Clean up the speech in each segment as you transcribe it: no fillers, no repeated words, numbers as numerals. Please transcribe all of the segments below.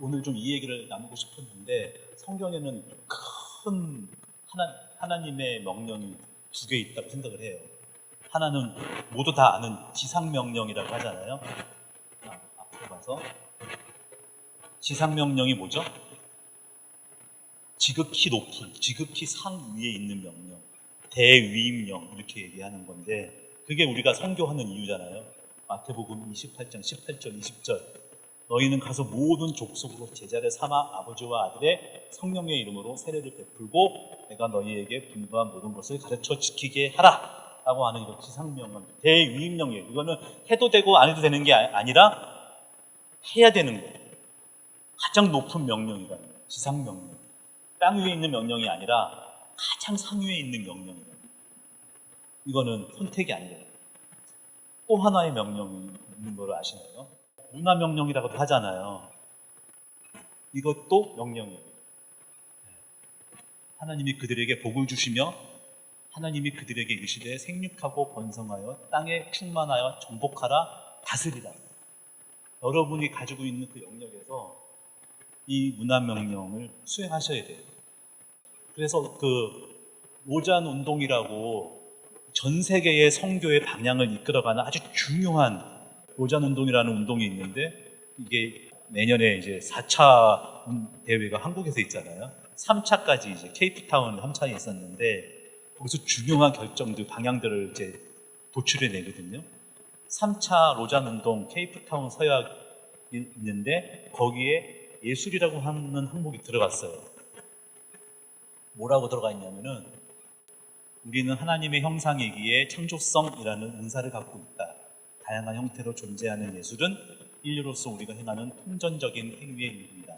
오늘 좀 이 얘기를 나누고 싶었는데 성경에는 큰 하나님의 명령이 두 개 있다고 생각을 해요. 하나는 모두 다 아는 지상명령이라고 하잖아요. 앞으로 가서 지상명령이 뭐죠? 지극히 높은, 지극히 상위에 있는 명령, 대위임령 이렇게 얘기하는 건데 그게 우리가 선교하는 이유잖아요. 마태복음 28장 18절 20절 너희는 가서 모든 족속으로 제자를 삼아 아버지와 아들의 성령의 이름으로 세례를 베풀고 내가 너희에게 분부한 모든 것을 가르쳐 지키게 하라 라고 하는 이런 지상명령, 대위임령이에요. 이거는 해도 되고 안 해도 되는 게 아니라 해야 되는 거예요. 가장 높은 명령이다. 지상명령. 땅 위에 있는 명령이 아니라 가장 상위에 있는 명령이다. 이거는 선택이 아니에요. 또 하나의 명령이 있는 걸 아시나요? 문화명령이라고도 하잖아요. 이것도 명령이에요. 하나님이 그들에게 복을 주시며 하나님이 그들에게 이르시되 생육하고 번성하여 땅에 충만하여 정복하라 다스리라. 여러분이 가지고 있는 그 영역에서 이 문화명령을 수행하셔야 돼요. 그래서 그 로잔 운동이라고 전 세계의 선교의 방향을 이끌어가는 아주 중요한 로잔 운동이라는 운동이 있는데 이게 내년에 이제 4차 대회가 한국에서 있잖아요. 3차까지 이제 케이프타운 3차에 있었는데 거기서 중요한 결정들, 방향들을 이제 도출해 내거든요. 3차 로잔 운동 케이프타운 서약이 있는데 거기에 예술이라고 하는 항목이 들어갔어요. 뭐라고 들어가 있냐면은 우리는 하나님의 형상이기에 창조성이라는 은사를 갖고 있다. 다양한 형태로 존재하는 예술은 인류로서 우리가 행하는 통전적인 행위의 일입니다.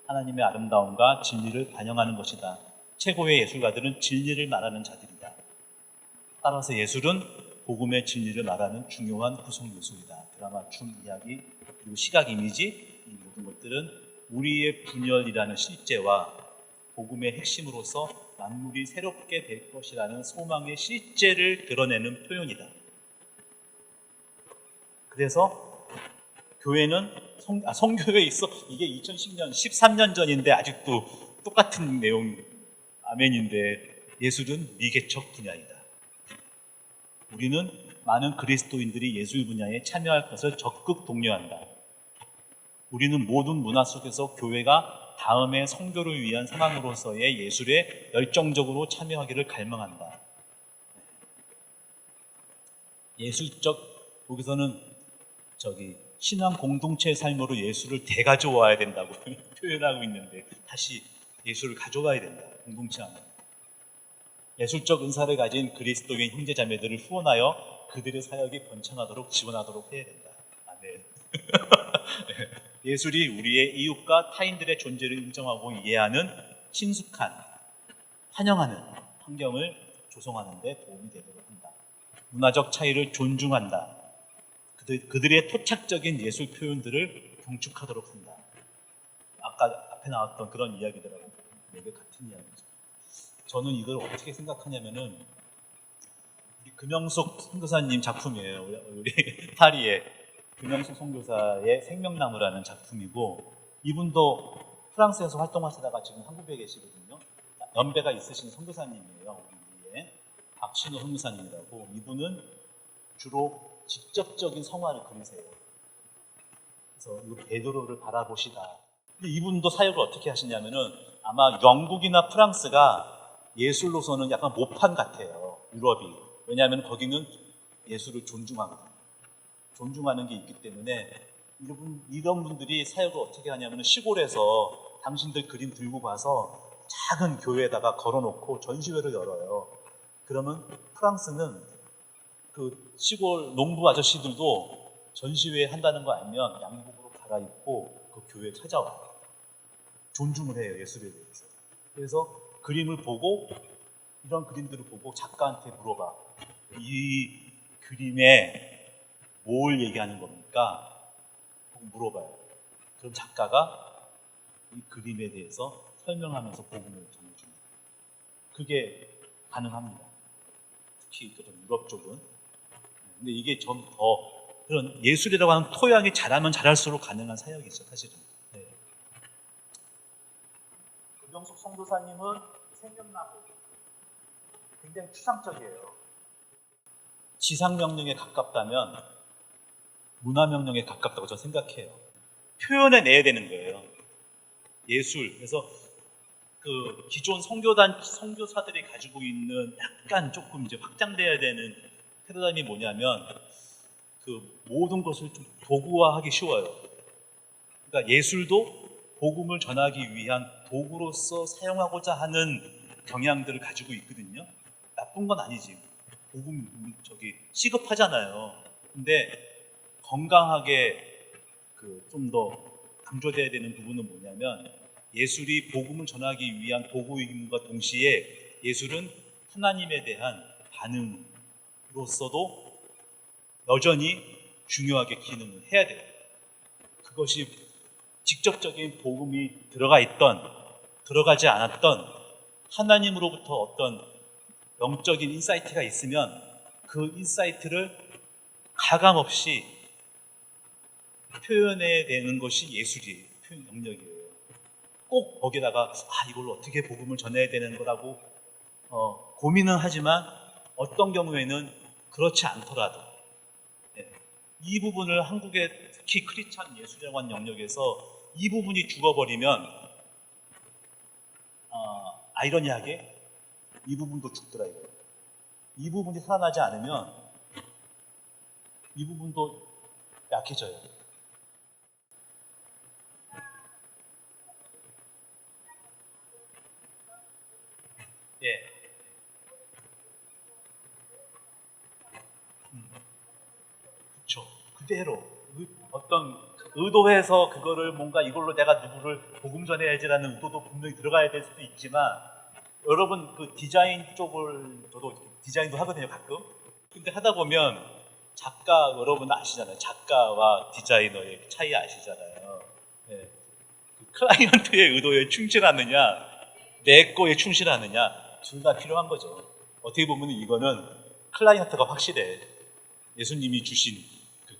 하나님의 아름다움과 진리를 반영하는 것이다. 최고의 예술가들은 진리를 말하는 자들이다. 따라서 예술은 복음의 진리를 말하는 중요한 구성 요소이다. 드라마, 춤, 이야기, 그리고 시각 이미지 이 모든 것들은 우리의 분열이라는 실제와 복음의 핵심으로서 만물이 새롭게 될 것이라는 소망의 실제를 드러내는 표현이다. 그래서 교회는 성교회에 있어 이게 2010년 13년 전인데 아직도 똑같은 내용 아멘인데 예술은 미개척 분야이다. 우리는 많은 그리스도인들이 예술 분야에 참여할 것을 적극 독려한다. 우리는 모든 문화 속에서 교회가 다음의 선교를 위한 상황으로서의 예술에 열정적으로 참여하기를 갈망한다. 예술적, 여기서는 신앙 공동체의 삶으로 예술을 대가져와야 된다고 표현하고 있는데 다시 예술을 가져와야 된다. 공동체 안에. 예술적 은사를 가진 그리스도인 형제자매들을 후원하여 그들의 사역이 번창하도록 지원하도록 해야 된다. 아멘. 예술이 우리의 이웃과 타인들의 존재를 인정하고 이해하는 친숙한, 환영하는 환경을 조성하는 데 도움이 되도록 한다. 문화적 차이를 존중한다. 그들의 토착적인 예술 표현들을 경축하도록 한다. 아까 앞에 나왔던 그런 이야기들하고 매우 같은 이야기죠. 저는 이걸 어떻게 생각하냐면은 우리 금영숙 선교사님 작품이에요. 우리 파리의 금영숙 선교사의 생명나무라는 작품이고 이분도 프랑스에서 활동하시다가 지금 한국에 계시거든요. 연배가 있으신 선교사님이에요. 우리 위에 박신호 선교사님이라고. 이분은 주로 직접적인 성화를 그리세요. 그래서 이 베드로를 바라보시다. 근데 이분도 사역을 어떻게 하시냐면은 아마 영국이나 프랑스가 예술로서는 약간 모판 같아요. 유럽이. 왜냐하면 거기는 예술을 존중하거든요. 존중하는 게 있기 때문에 이런 분들이 사역을 어떻게 하냐면 시골에서 당신들 그림 들고 가서 작은 교회에다가 걸어놓고 전시회를 열어요. 그러면 프랑스는 그 시골 농부 아저씨들도 전시회 한다는 거 알면 양복으로 갈아입고 그 교회에 찾아와요. 존중을 해요, 예술에 대해서. 그래서 그림을 보고 이런 그림들을 보고 작가한테 물어봐. 이 그림에 뭘 얘기하는 겁니까? 물어봐요. 그럼 작가가 이 그림에 대해서 설명하면서 복음을 전해줍니다. 그게 가능합니다. 특히 그런 유럽 쪽은. 근데 이게 좀 더 그런 예술이라고 하는 토양이 자라면 자랄수록 가능한 사역이죠, 사실은. 네. 이병숙 선교사님은 생명나무 굉장히 추상적이에요. 지상명령에 가깝다면 문화명령에 가깝다고 저는 생각해요. 표현해내야 되는 거예요. 예술. 그래서 그 기존 선교사들이 가지고 있는 약간 조금 이제 확장돼야 되는 패러다임이 뭐냐면 그 모든 것을 좀 도구화하기 쉬워요. 그러니까 예술도 복음을 전하기 위한 도구로서 사용하고자 하는 경향들을 가지고 있거든요. 나쁜 건 아니지. 복음 시급하잖아요. 근데 건강하게 좀 더 강조돼야 되는 부분은 뭐냐면 예술이 복음을 전하기 위한 도구임과 동시에 예술은 하나님에 대한 반응으로서도 여전히 중요하게 기능을 해야 돼요. 그것이 직접적인 복음이 들어가 있던 들어가지 않았던 하나님으로부터 어떤 영적인 인사이트가 있으면 그 인사이트를 가감없이 표현해내는 것이 예술이에요. 표현 영역이에요. 꼭 거기다가 이걸로 어떻게 복음을 전해야 되는 거라고 고민은 하지만 어떤 경우에는 그렇지 않더라도 이 부분을 한국의 특히 크리스찬 예술이라고 하는 영역에서 이 부분이 죽어버리면 아이러니하게 이 부분도 죽더라 이거예요. 이 부분이 살아나지 않으면 이 부분도 약해져요. 예. 그렇죠. 그대로 어떤 의도해서 그거를 뭔가 이걸로 내가 누구를 복음 전해야지라는 의도도 분명히 들어가야 될 수도 있지만 여러분 그 디자인 쪽을 저도 디자인도 하거든요 가끔. 근데 하다 보면 작가 여러분 아시잖아요. 작가와 디자이너의 차이 아시잖아요. 예. 그 클라이언트의 의도에 충실하느냐 내 거에 충실하느냐 둘 다 필요한 거죠. 어떻게 보면 이거는 클라이언트가 확실해. 예수님이 주신 그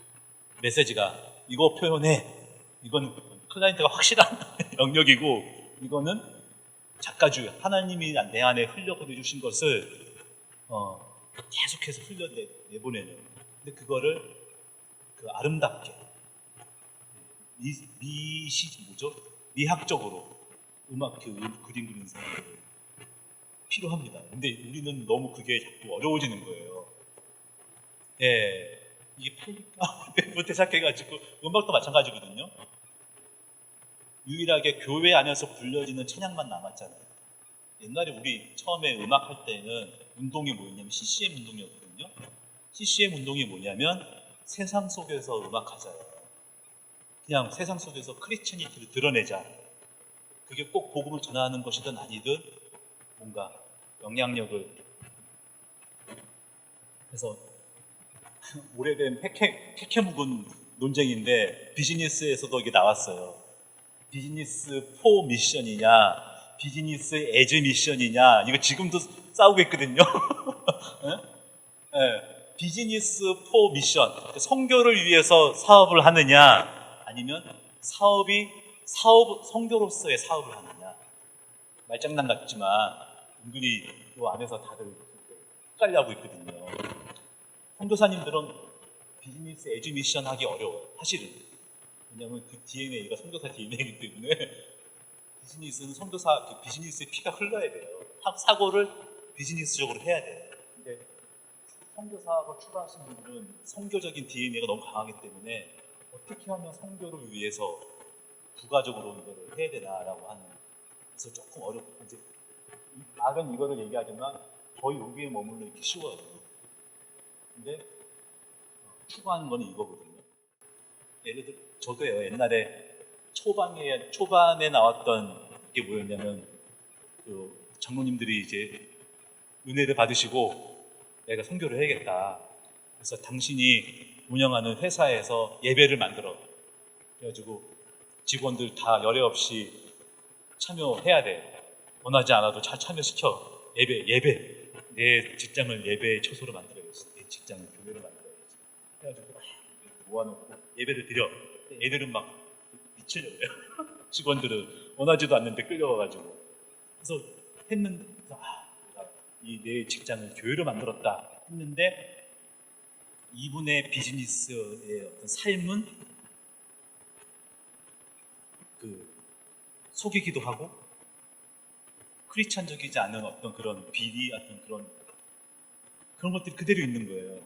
메시지가 이거 표현해. 이건 클라이언트가 확실한 영역이고 이거는 작가주의 하나님이 내 안에 흘려보내주신 것을 계속해서 흘려내보내는. 근데 그거를 그 아름답게 미학적으로 음악 그림 그리는 사람들 필요합니다. 근데 우리는 너무 그게 자꾸 어려워지는 거예요. 예, 이게 팔릴까? 부터 시작해가지고 음악도 마찬가지거든요. 유일하게 교회 안에서 불려지는 찬양만 남았잖아요. 옛날에 우리 처음에 음악 할 때는 운동이 뭐였냐면 CCM 운동이었거든요. CCM 운동이 뭐냐면 세상 속에서 음악하자요. 그냥 세상 속에서 크리스천이티를 드러내자. 그게 꼭 복음을 전하는 것이든 아니든 뭔가 영향력을. 그래서 오래된 패캐 묵은 논쟁인데 비즈니스에서도 이게 나왔어요. 비즈니스 포 미션이냐 비즈니스 에즈 미션이냐 이거 지금도 싸우고 있거든요. 네. 비즈니스 포 미션 선교를 위해서 사업을 하느냐 아니면 선교로서의 사업을 하느냐. 말장난 같지만 은근히 이 안에서 다들 헷갈려하고 있거든요. 선교사님들은 비즈니스 에듀 미션 하기 어려워요. 사실은. 왜냐하면 그 DNA가 선교사 DNA이기 때문에 비즈니스는 선교사 비즈니스의 피가 흘러야 돼요. 사고를 비즈니스적으로 해야 돼요. 근데 선교사로 출발하신 분들은 선교적인 DNA가 너무 강하기 때문에 어떻게 하면 선교를 위해서 부가적으로 이거를 해야 되나라고 하는. 그래서 조금 어렵고 이제 말은 이거를 얘기하지만 거의 여기에 머물러 있기 쉬워요. 근데 추구하는 거는 이거거든요. 예를 들어 저도요. 옛날에 초반에 나왔던 게 뭐였냐면 그 장로님들이 이제 은혜를 받으시고 내가 선교를 해야겠다. 그래서 당신이 운영하는 회사에서 예배를 만들어. 그래가지고 직원들 다 열애 없이 참여해야 돼. 원하지 않아도 잘 참여시켜. 예배. 내 직장을 예배의 처소로 만들어야겠어. 내 직장을 교회로 만들어야겠어. 그래가지고 모아놓고 예배를 드려. 애들은 막 미치려고 해요. 직원들은 원하지도 않는데 끌려와가지고. 그래서 했는데 이 내 직장을 교회로 만들었다 했는데 이분의 비즈니스의 어떤 삶은 속이기도 하고 크리스찬적이지 않은 어떤 그런 비리 같은 그런 것들이 그대로 있는 거예요.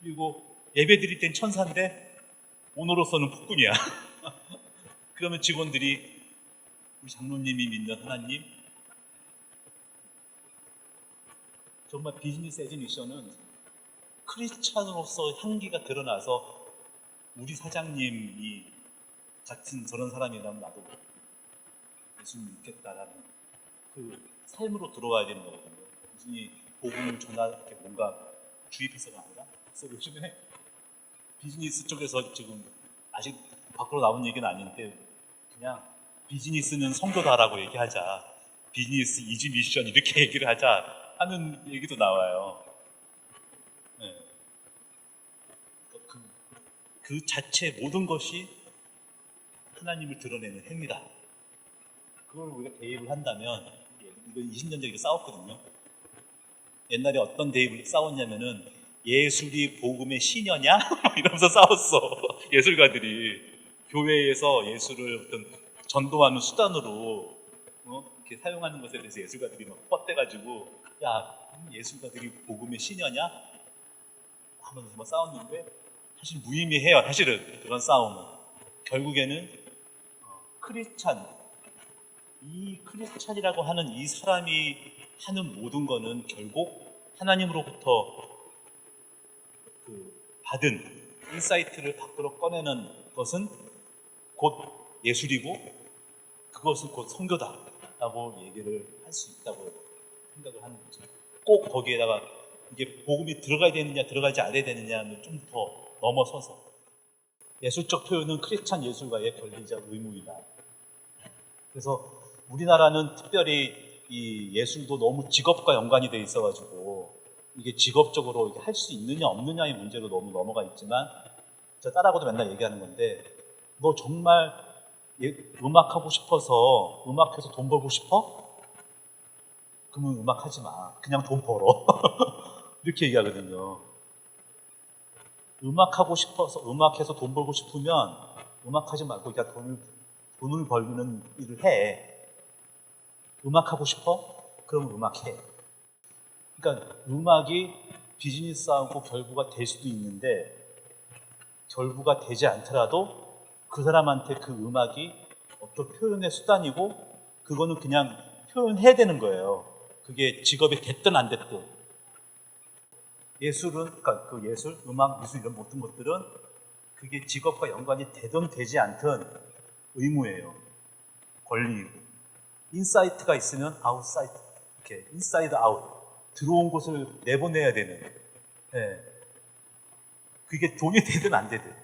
그리고 예배 드릴 땐 천사인데 오너로서는 폭군이야. 그러면 직원들이 우리 장로님이 믿는 하나님, 정말 비즈니스 에즈 미션은 크리스찬으로서 향기가 드러나서 우리 사장님이 같은 저런 사람이라면 나도 예수님 믿겠다라는 그 삶으로 들어와야 되는 거거든요. 무슨 복음을 이렇게 뭔가 주입해서가 아니라. 그래서 요즘에 비즈니스 쪽에서 지금 아직 밖으로 나온 얘기는 아닌데 그냥 비즈니스는 성도다라고 얘기하자, 비즈니스 이즈 미션 이렇게 얘기를 하자 하는 얘기도 나와요. 네. 그 자체 모든 것이 하나님을 드러내는 행위다. 그걸 우리가 대입을 한다면, 이거 20년 전에 싸웠거든요. 옛날에 어떤 대입을 싸웠냐면은 예술이 복음의 시녀냐? 이러면서 싸웠어. 예술가들이 교회에서 예술을 어떤 전도하는 수단으로 이렇게 사용하는 것에 대해서 예술가들이 막 뻗대가지고 야, 예술가들이 복음의 시녀냐? 하면서 막 싸웠는데 사실 무의미해요. 사실은 그런 싸움은 결국에는 이 크리스찬이라고 하는 이 사람이 하는 모든 거는 결국 하나님으로부터 받은 인사이트를 밖으로 꺼내는 것은 곧 예술이고 그것은 곧 선교다라고 얘기를 할 수 있다고 생각을 하는 거죠. 꼭 거기에다가 이게 복음이 들어가야 되느냐 들어가지 않아야 되느냐는 좀 더 넘어서서 예술적 표현은 크리스찬 예술가의 권리적 의무이다. 그래서 우리나라는 특별히 이 예술도 너무 직업과 연관이 돼 있어가지고 이게 직업적으로 할 수 있느냐 없느냐의 문제로 너무 넘어가 있지만 저 딸하고도 맨날 얘기하는 건데 너 정말 음악하고 싶어서 음악해서 돈 벌고 싶어? 그러면 음악하지 마. 그냥 돈 벌어. 이렇게 얘기하거든요. 음악하고 싶어서 음악해서 돈 벌고 싶으면 음악하지 말고 그냥 돈을 벌는 일을 해. 음악하고 싶어? 그럼 음악해. 그러니까 음악이 비즈니스하고 결부가 될 수도 있는데 결부가 되지 않더라도 그 사람한테 그 음악이 어떤 표현의 수단이고 그거는 그냥 표현해야 되는 거예요. 그게 직업이 됐든 안 됐든. 예술은, 그러니까 그 예술, 음악, 미술 이런 모든 것들은 그게 직업과 연관이 되든 되지 않든 의무예요. 권리이고. 인사이트가 있으면 아웃사이트, 이렇게 인사이드 아웃. 들어온 것을 내보내야 되는. 네. 그게 돈이 되든 안 되든.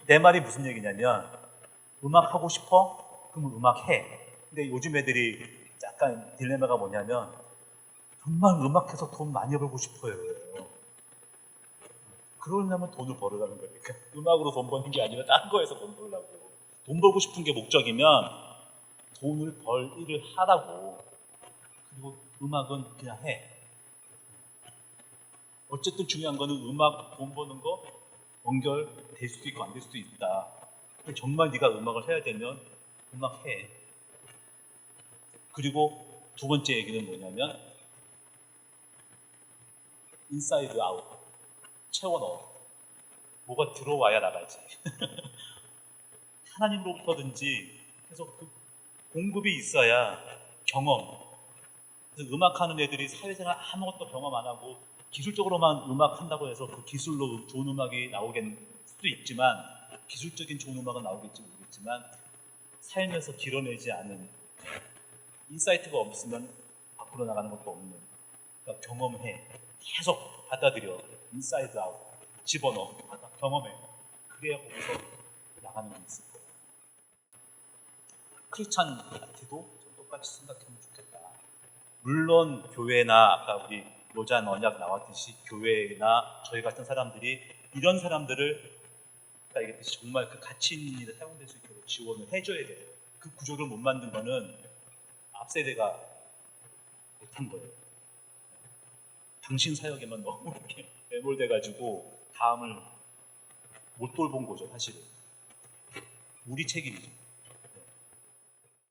내 말이 무슨 얘기냐면 음악 하고 싶어? 그러면 음악 해. 근데 요즘 애들이 약간 딜레마가 뭐냐면 정말 음악해서 돈 많이 벌고 싶어요. 그러려면 돈을 벌으라는 거니까. 음악으로 돈 버는 게 아니라 딴 거에서 돈 벌려고. 돈 벌고 싶은 게 목적이면 돈을 벌 일을 하라고. 그리고 음악은 그냥 해. 어쨌든 중요한 거는 음악 돈 버는 거 연결될 수도 있고 안 될 수도 있다. 정말 네가 음악을 해야 되면 음악 해. 그리고 두 번째 얘기는 뭐냐면 인사이드 아웃. 채워 넣어. 뭐가 들어와야 나가지. 하나님으로부터든지 계속 그 공급이 있어야 경험. 그래서 음악하는 애들이 사회생활 아무것도 경험 안 하고 기술적으로만 음악한다고 해서 그 기술로 좋은 음악이 나오겠을 수도 있지만 기술적인 좋은 음악은 나오겠지 모르겠지만 살면서 길어내지 않은 인사이트가 없으면 밖으로 나가는 것도 없는 그러니까 경험해. 계속 받아들여. 인사이드 아웃. 집어넣어. 경험해. 그래야 거기서 나가는 게 있을 거예요. 크리스찬한테도 똑같이 생각하면 좋겠다. 물론 교회나 아까 우리 로잔 언약 나왔듯이 교회나 저희 같은 사람들이 이런 사람들을 아까 얘기했듯이 정말 그 가치 있는 일에 사용될 수 있도록 지원을 해줘야 돼요. 그 구조를 못 만든 거는 앞세대가 못한 거예요. 당신 사역에만 너무 이렇게 매몰돼가지고 다음을 못 돌본 거죠, 사실은. 우리 책임이죠.